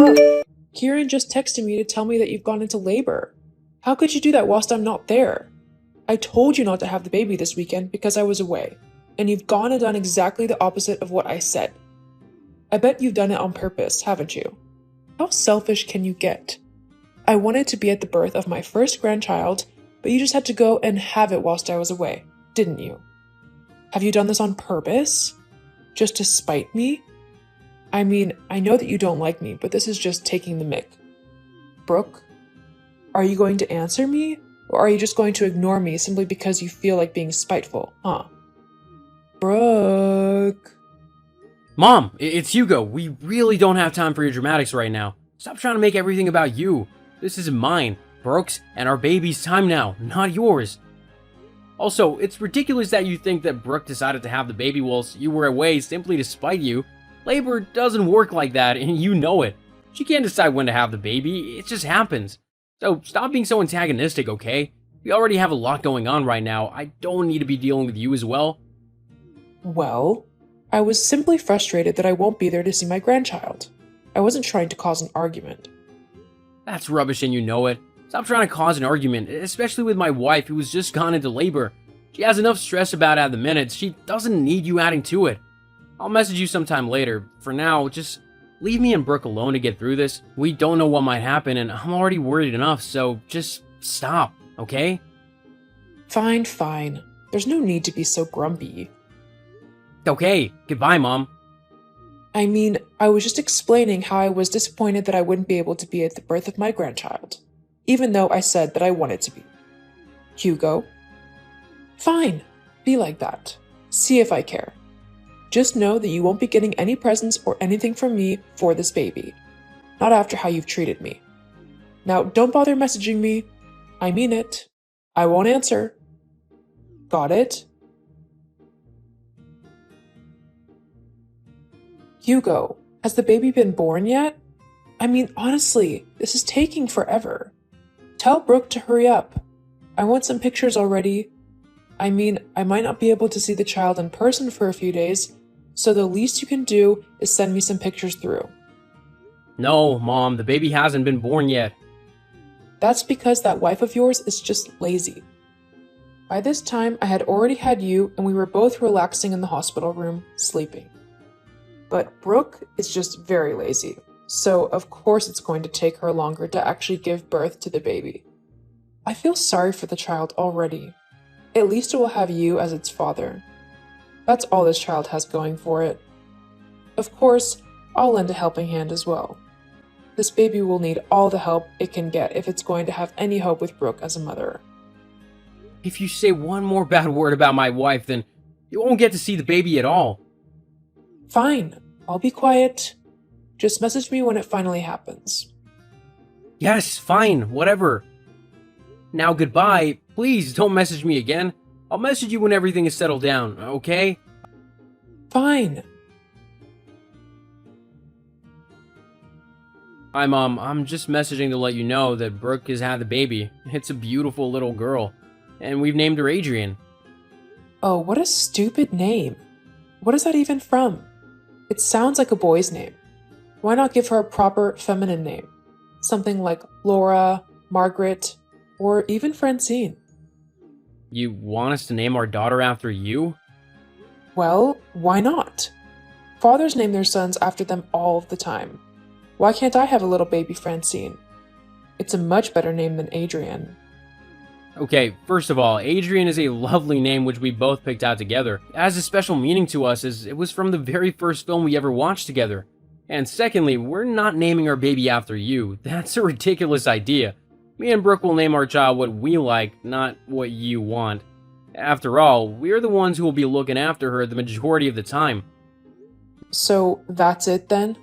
Brooke, Kieran just texted me to tell me that you've gone into labor. How could you do that whilst I'm not there? I told you not to have the baby this weekend because I was away, and you've gone and done exactly the opposite of what I said. I bet you've done it on purpose, haven't you? How selfish can you get? I wanted to be at the birth of my first grandchild, but you just had to go and have it whilst I was away, didn't you? Have you done this on purpose? Just to spite me? I mean, I know that you don't like me, but this is just taking the mick. Brooke, are you going to answer me? Or are you just going to ignore me simply because you feel like being spiteful, huh? Brooke. Mom, it's Hugo. We really don't have time for your dramatics right now. Stop trying to make everything about you. This isn't mine, Brooke's, and our baby's time now, not yours. Also, it's ridiculous that you think that Brooke decided to have the baby whilst you were away simply to spite you. Labor doesn't work like that, and you know it. She can't decide when to have the baby, it just happens. So stop being so antagonistic, okay? We already have a lot going on right now. I don't need to be dealing with you as well. Well, I was simply frustrated that I won't be there to see my grandchild. I wasn't trying to cause an argument. That's rubbish and you know it. Stop trying to cause an argument, especially with my wife who has just gone into labor. She has enough stress about it at the minute. She doesn't need you adding to it. I'll message you sometime later. For now, just leave me and Brooke alone to get through this. We don't know what might happen and I'm already worried enough, so just stop, okay? Fine. There's no need to be so grumpy. Okay, goodbye, Mom. I mean, I was just explaining how I was disappointed that I wouldn't be able to be at the birth of my grandchild, even though I said that I wanted to be. Hugo? Fine, be like that. See if I care. Just know that you won't be getting any presents or anything from me for this baby. Not after how you've treated me. Now, don't bother messaging me. I mean it. I won't answer. Got it? Hugo, has the baby been born yet? I mean, honestly, this is taking forever. Tell Brooke to hurry up. I want some pictures already. I mean, I might not be able to see the child in person for a few days, so the least you can do is send me some pictures through. No, Mom, the baby hasn't been born yet. That's because that wife of yours is just lazy. By this time, I had already had you, and we were both relaxing in the hospital room, sleeping. But Brooke is just very lazy, so of course it's going to take her longer to actually give birth to the baby. I feel sorry for the child already. At least it will have you as its father. That's all this child has going for it. Of course, I'll lend a helping hand as well. This baby will need all the help it can get if it's going to have any hope with Brooke as a mother. If you say one more bad word about my wife, then you won't get to see the baby at all. Fine, I'll be quiet. Just message me when it finally happens. Yes, fine, whatever. Now goodbye. Please don't message me again. I'll message you when everything is settled down, okay? Fine. Hi, Mom. I'm just messaging to let you know that Brooke has had the baby. It's a beautiful little girl. And we've named her Adrian. Oh, what a stupid name. What is that even from? It sounds like a boy's name. Why not give her a proper feminine name? Something like Laura, Margaret, or even Francine. You want us to name our daughter after you? Well, why not? Fathers name their sons after them all the time. Why can't I have a little baby Francine? It's a much better name than Adrian. Okay, first of all, Adrian is a lovely name which we both picked out together. It has a special meaning to us as it was from the very first film we ever watched together. And secondly, we're not naming our baby after you. That's a ridiculous idea. Me and Brooke will name our child what we like, not what you want. After all, we're the ones who will be looking after her the majority of the time. So that's it then?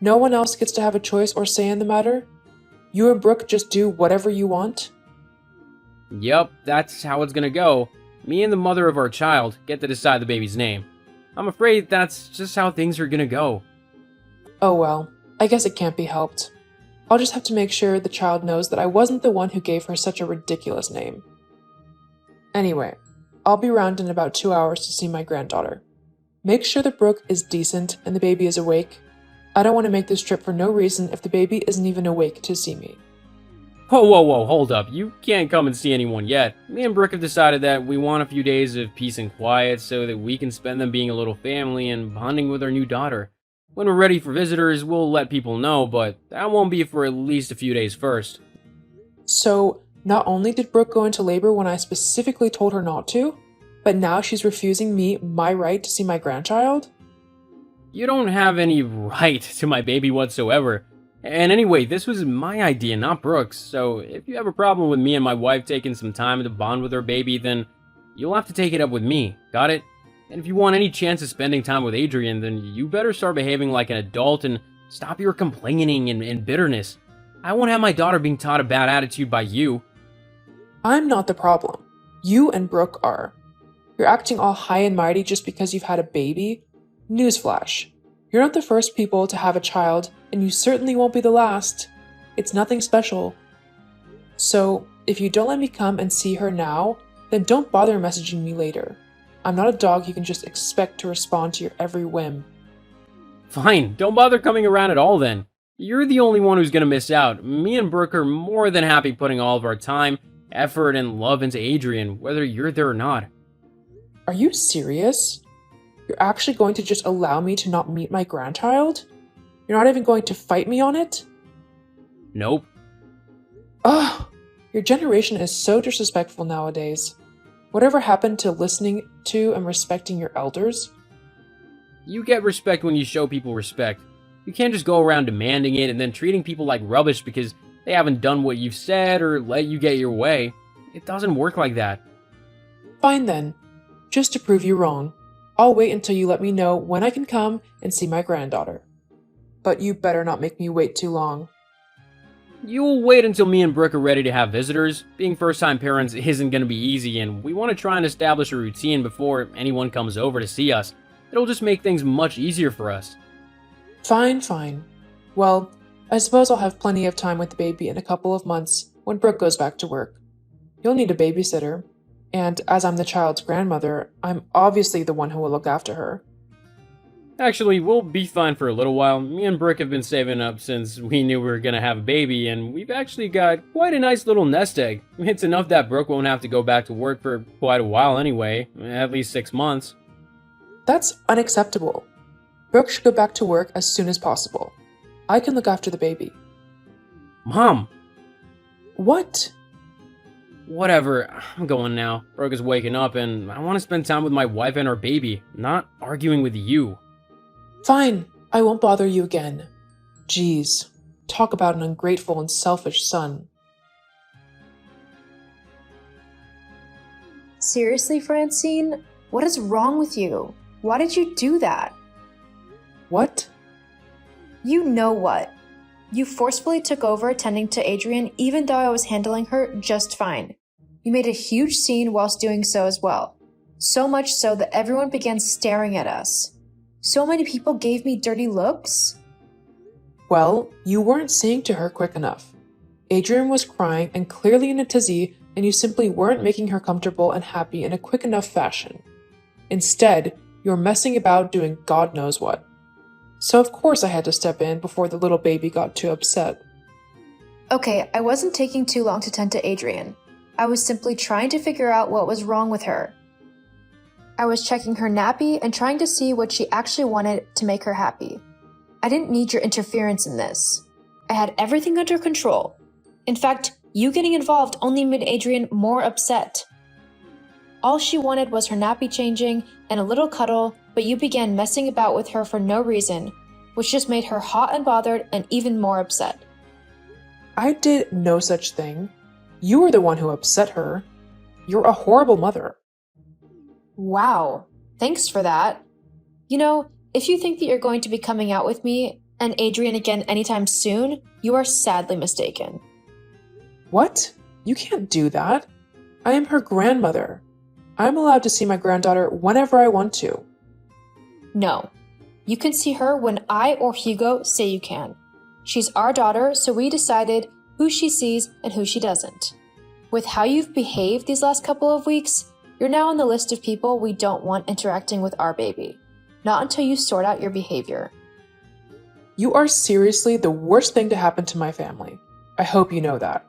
No one else gets to have a choice or say in the matter? You and Brooke just do whatever you want? Yup, that's how it's gonna go. Me and the mother of our child get to decide the baby's name. I'm afraid that's just how things are gonna go. Oh well, I guess it can't be helped. I'll just have to make sure the child knows that I wasn't the one who gave her such a ridiculous name. Anyway, I'll be around in about 2 hours to see my granddaughter. Make sure that Brooke is decent and the baby is awake. I don't want to make this trip for no reason if the baby isn't even awake to see me. Whoa, hold up. You can't come and see anyone yet. Me and Brooke have decided that we want a few days of peace and quiet so that we can spend them being a little family and bonding with our new daughter. When we're ready for visitors, we'll let people know, but that won't be for at least a few days first. So, not only did Brooke go into labor when I specifically told her not to, but now she's refusing me my right to see my grandchild? You don't have any right to my baby whatsoever. And anyway, this was my idea, not Brooke's, so if you have a problem with me and my wife taking some time to bond with our baby, then you'll have to take it up with me, got it? And if you want any chance of spending time with Adrian, then you better start behaving like an adult and stop your complaining and bitterness. I won't have my daughter being taught a bad attitude by you. I'm not the problem. You and Brooke are. You're acting all high and mighty just because you've had a baby? Newsflash. You're not the first people to have a child, and you certainly won't be the last. It's nothing special. So, if you don't let me come and see her now, then don't bother messaging me later. I'm not a dog you can just expect to respond to your every whim. Fine, don't bother coming around at all then. You're the only one who's gonna miss out. Me and Brooke are more than happy putting all of our time, effort, and love into Adrian, whether you're there or not. Are you serious? You're actually going to just allow me to not meet my grandchild? You're not even going to fight me on it? Nope. Ugh! Your generation is so disrespectful nowadays. Whatever happened to listening to and respecting your elders? You get respect when you show people respect. You can't just go around demanding it and then treating people like rubbish because they haven't done what you've said or let you get your way. It doesn't work like that. Fine then. Just to prove you wrong, I'll wait until you let me know when I can come and see my granddaughter. But you better not make me wait too long. You'll wait until me and Brooke are ready to have visitors. Being first-time parents isn't going to be easy, and we want to try and establish a routine before anyone comes over to see us. It'll just make things much easier for us. Fine. Well, I suppose I'll have plenty of time with the baby in a couple of months when Brooke goes back to work. You'll need a babysitter, and as I'm the child's grandmother, I'm obviously the one who will look after her. Actually, we'll be fine for a little while. Me and Brooke have been saving up since we knew we were gonna have a baby, and we've actually got quite a nice little nest egg. It's enough that Brooke won't have to go back to work for quite a while anyway, at least 6 months. That's unacceptable. Brooke should go back to work as soon as possible. I can look after the baby. Mom! What? Whatever, I'm going now. Brooke is waking up, and I want to spend time with my wife and our baby, not arguing with you. Fine, I won't bother you again. Jeez, talk about an ungrateful and selfish son. Seriously, Francine? What is wrong with you? Why did you do that? What? You know what. You forcefully took over attending to Adrian even though I was handling her just fine. You made a huge scene whilst doing so as well. So much so that everyone began staring at us. So many people gave me dirty looks. Well, you weren't saying to her quick enough. Adrian was crying and clearly in a tizzy, and you simply weren't making her comfortable and happy in a quick enough fashion. Instead, you were messing about doing God knows what. So of course I had to step in before the little baby got too upset. Okay, I wasn't taking too long to tend to Adrian. I was simply trying to figure out what was wrong with her. I was checking her nappy and trying to see what she actually wanted to make her happy. I didn't need your interference in this. I had everything under control. In fact, you getting involved only made Adrian more upset. All she wanted was her nappy changing and a little cuddle, but you began messing about with her for no reason, which just made her hot and bothered and even more upset. I did no such thing. You were the one who upset her. You're a horrible mother. Wow, thanks for that. You know, if you think that you're going to be coming out with me and Adrian again anytime soon, you are sadly mistaken. What? You can't do that. I am her grandmother. I'm allowed to see my granddaughter whenever I want to. No, you can see her when I or Hugo say you can. She's our daughter, so we decided who she sees and who she doesn't. With how you've behaved these last couple of weeks, you're now on the list of people we don't want interacting with our baby. Not until you sort out your behavior. You are seriously the worst thing to happen to my family. I hope you know that.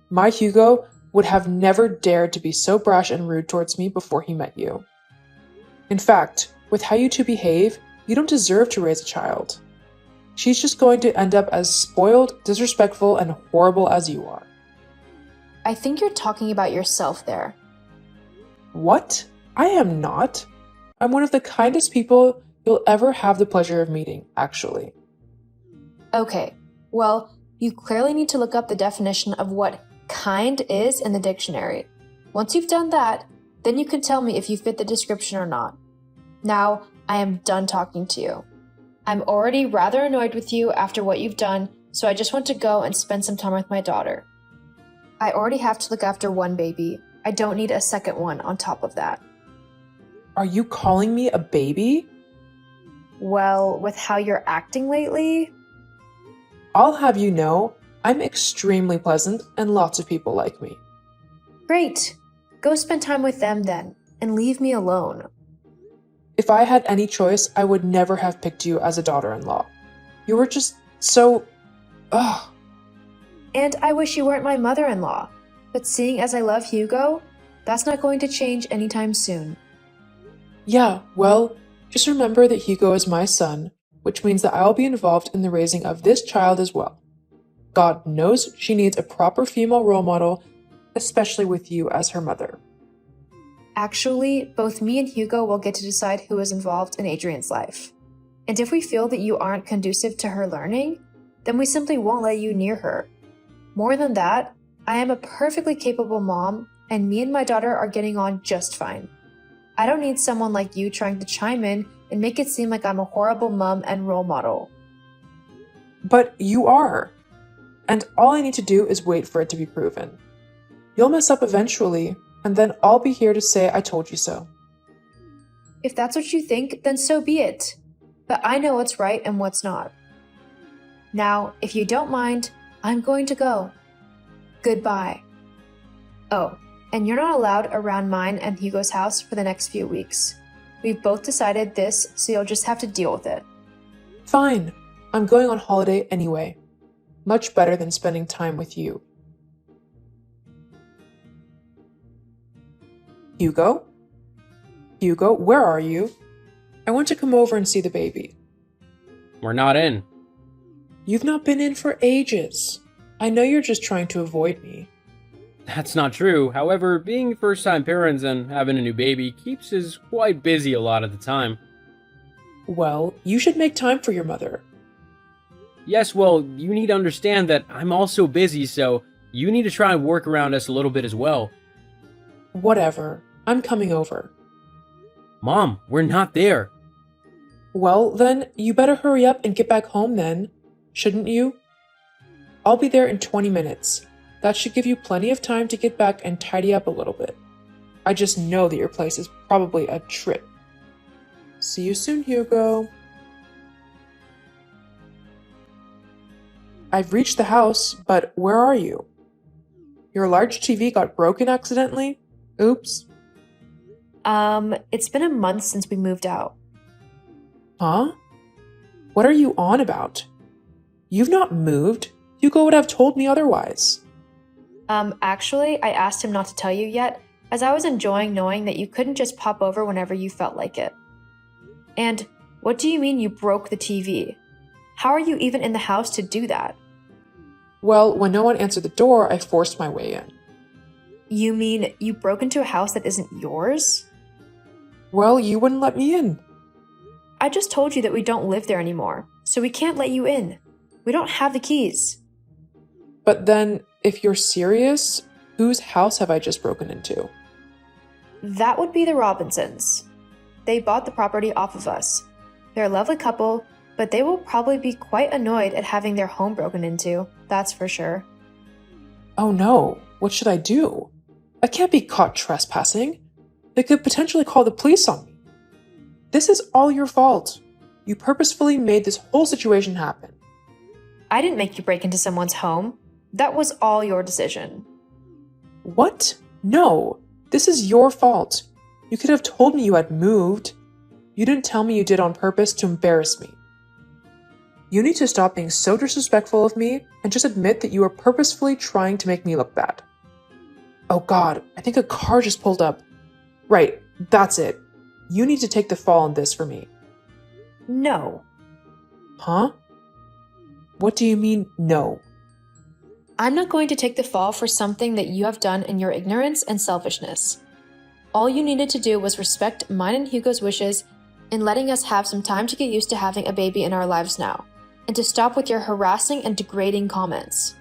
My Hugo would have never dared to be so brash and rude towards me before he met you. In fact, with how you two behave, you don't deserve to raise a child. She's just going to end up as spoiled, disrespectful, and horrible as you are. I think you're talking about yourself there. What? I am not. I'm one of the kindest people you'll ever have the pleasure of meeting, actually. Okay, well, you clearly need to look up the definition of what kind is in the dictionary. Once you've done that, then you can tell me if you fit the description or not. Now, I am done talking to you. I'm already rather annoyed with you after what you've done, so I just want to go and spend some time with my daughter. I already have to look after one baby. I don't need a second one on top of that. Are you calling me a baby? Well, with how you're acting lately, I'll have you know, I'm extremely pleasant and lots of people like me. great. Go spend time with them then, and leave me alone. If I had any choice, I would never have picked you as a daughter-in-law. You were just so... Ugh. And I wish you weren't my mother-in-law. But seeing as I love Hugo, that's not going to change anytime soon. Yeah, well, just remember that Hugo is my son, which means that I'll be involved in the raising of this child as well. God knows she needs a proper female role model, especially with you as her mother. Actually, both me and Hugo will get to decide who is involved in Adrian's life. And if we feel that you aren't conducive to her learning, then we simply won't let you near her. More than that, I am a perfectly capable mom, and me and my daughter are getting on just fine. I don't need someone like you trying to chime in and make it seem like I'm a horrible mom and role model. But you are. And all I need to do is wait for it to be proven. You'll mess up eventually, and then I'll be here to say I told you so. If that's what you think, then so be it. But I know what's right and what's not. Now, if you don't mind, I'm going to go. Goodbye. Oh, and you're not allowed around mine and Hugo's house for the next few weeks. We've both decided this, so you'll just have to deal with it. Fine. I'm going on holiday anyway. Much better than spending time with you. Hugo? Hugo, where are you? I want to come over and see the baby. We're not in. You've not been in for ages. I know you're just trying to avoid me. That's not true. However, being first-time parents and having a new baby keeps us quite busy a lot of the time. Well, you should make time for your mother. Yes, well, you need to understand that I'm also busy, so you need to try and work around us a little bit as well. Whatever. I'm coming over. Mom, we're not there. Well, then, you better hurry up and get back home then, shouldn't you? I'll be there in 20 minutes. That should give you plenty of time to get back and tidy up a little bit. I just know that your place is probably a trip. See you soon, Hugo. I've reached the house, but where are you? Your large TV got broken accidentally? Oops. It's been a month since we moved out. Huh? What are you on about? You've not moved. Hugo would have told me otherwise. Actually, I asked him not to tell you yet, as I was enjoying knowing that you couldn't just pop over whenever you felt like it. And what do you mean you broke the TV? How are you even in the house to do that? Well, when no one answered the door, I forced my way in. You mean you broke into a house that isn't yours? Well, you wouldn't let me in. I just told you that we don't live there anymore, so we can't let you in. We don't have the keys. But then, if you're serious, whose house have I just broken into? That would be the Robinsons. They bought the property off of us. They're a lovely couple, but they will probably be quite annoyed at having their home broken into, that's for sure. Oh no, what should I do? I can't be caught trespassing. They could potentially call the police on me. This is all your fault. You purposefully made this whole situation happen. I didn't make you break into someone's home. That was all your decision. What? No, this is your fault. You could have told me you had moved. You didn't tell me you did on purpose to embarrass me. You need to stop being so disrespectful of me and just admit that you are purposefully trying to make me look bad. Oh God, I think a car just pulled up. Right, that's it. You need to take the fall on this for me. No. Huh? What do you mean, no? I'm not going to take the fall for something that you have done in your ignorance and selfishness. All you needed to do was respect mine and Hugo's wishes in letting us have some time to get used to having a baby in our lives now, and to stop with your harassing and degrading comments.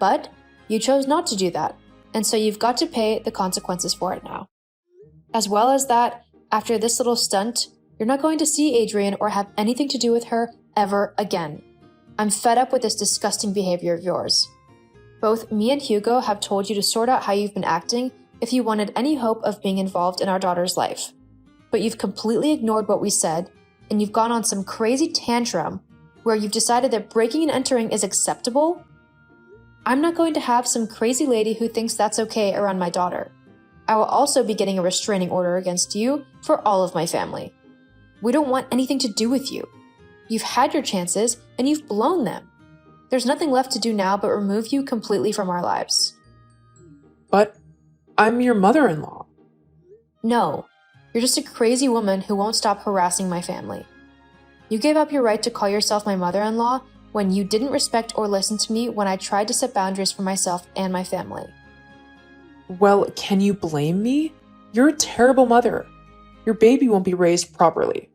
But you chose not to do that, and so you've got to pay the consequences for it now. As well as that, after this little stunt, you're not going to see Adrian or have anything to do with her ever again. I'm fed up with this disgusting behavior of yours. Both me and Hugo have told you to sort out how you've been acting if you wanted any hope of being involved in our daughter's life. But you've completely ignored what we said, and you've gone on some crazy tantrum where you've decided that breaking and entering is acceptable? I'm not going to have some crazy lady who thinks that's okay around my daughter. I will also be getting a restraining order against you for all of my family. We don't want anything to do with you. You've had your chances, and you've blown them. There's nothing left to do now but remove you completely from our lives. But I'm your mother-in-law. No, you're just a crazy woman who won't stop harassing my family. You gave up your right to call yourself my mother-in-law when you didn't respect or listen to me when I tried to set boundaries for myself and my family. Well, can you blame me? You're a terrible mother. Your baby won't be raised properly.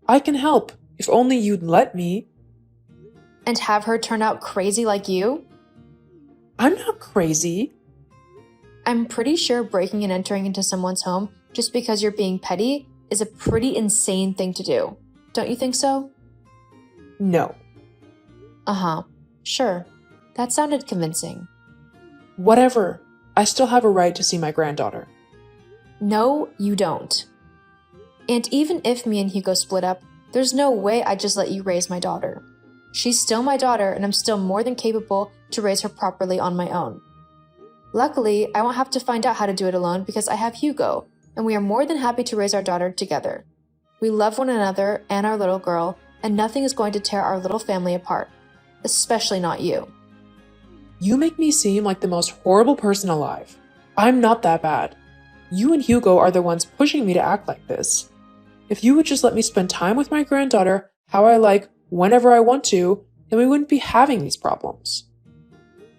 I can help, if only you'd let me. And have her turn out crazy like you? I'm not crazy. I'm pretty sure breaking and entering into someone's home just because you're being petty is a pretty insane thing to do. Don't you think so? No. Uh-huh. Sure. That sounded convincing. Whatever. I still have a right to see my granddaughter. No, you don't. And even if me and Hugo split up, there's no way I'd just let you raise my daughter. She's still my daughter, and I'm still more than capable to raise her properly on my own. Luckily, I won't have to find out how to do it alone because I have Hugo, and we are more than happy to raise our daughter together. We love one another and our little girl, and nothing is going to tear our little family apart. Especially not you. You make me seem like the most horrible person alive. I'm not that bad. You and Hugo are the ones pushing me to act like this. If you would just let me spend time with my granddaughter how I like, whenever I want to, then we wouldn't be having these problems.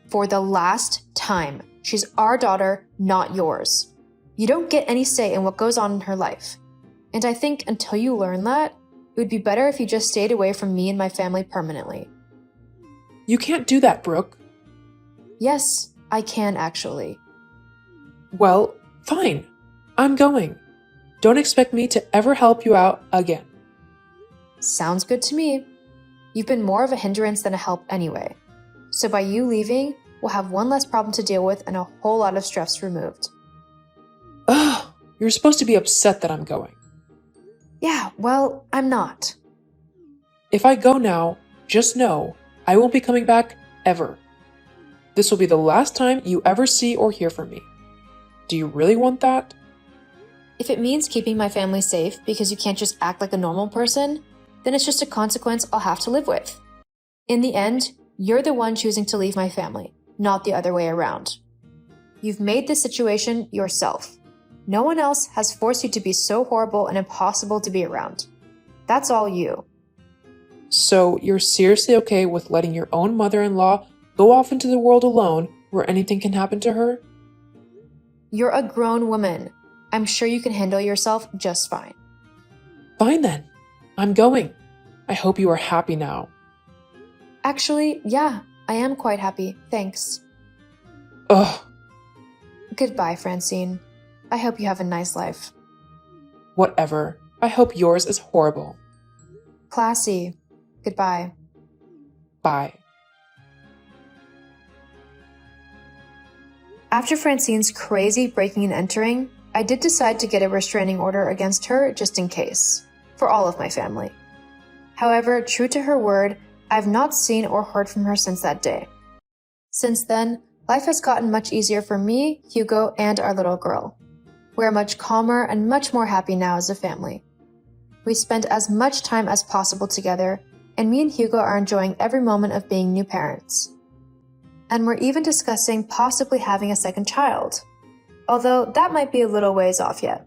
For the last time, she's our daughter, not yours. You don't get any say in what goes on in her life. And I think until you learn that, it would be better if you just stayed away from me and my family permanently. You can't do that, Brooke. Yes, I can actually. Well, fine. I'm going. Don't expect me to ever help you out again. Sounds good to me. You've been more of a hindrance than a help anyway. So by you leaving, we'll have one less problem to deal with and a whole lot of stress removed. Ugh, you're supposed to be upset that I'm going. Yeah, well, I'm not. If I go now, just know I won't be coming back ever. This will be the last time you ever see or hear from me. Do you really want that? If it means keeping my family safe because you can't just act like a normal person, then it's just a consequence I'll have to live with. In the end, you're the one choosing to leave my family, not the other way around. You've made this situation yourself. No one else has forced you to be so horrible and impossible to be around. That's all you. So you're seriously okay with letting your own mother-in-law go off into the world alone where anything can happen to her? You're a grown woman. I'm sure you can handle yourself just fine. Fine then. I'm going. I hope you are happy now. Actually, yeah, I am quite happy, thanks. Ugh. Goodbye, Francine. I hope you have a nice life. Whatever. I hope yours is horrible. Classy. Goodbye. Bye. After Francine's crazy breaking and entering, I did decide to get a restraining order against her just in case, for all of my family. However, true to her word, I've not seen or heard from her since that day. Since then, life has gotten much easier for me, Hugo, and our little girl. We're much calmer and much more happy now as a family. We spend as much time as possible together, and me and Hugo are enjoying every moment of being new parents. And we're even discussing possibly having a second child, although that might be a little ways off yet.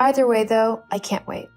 Either way though, I can't wait.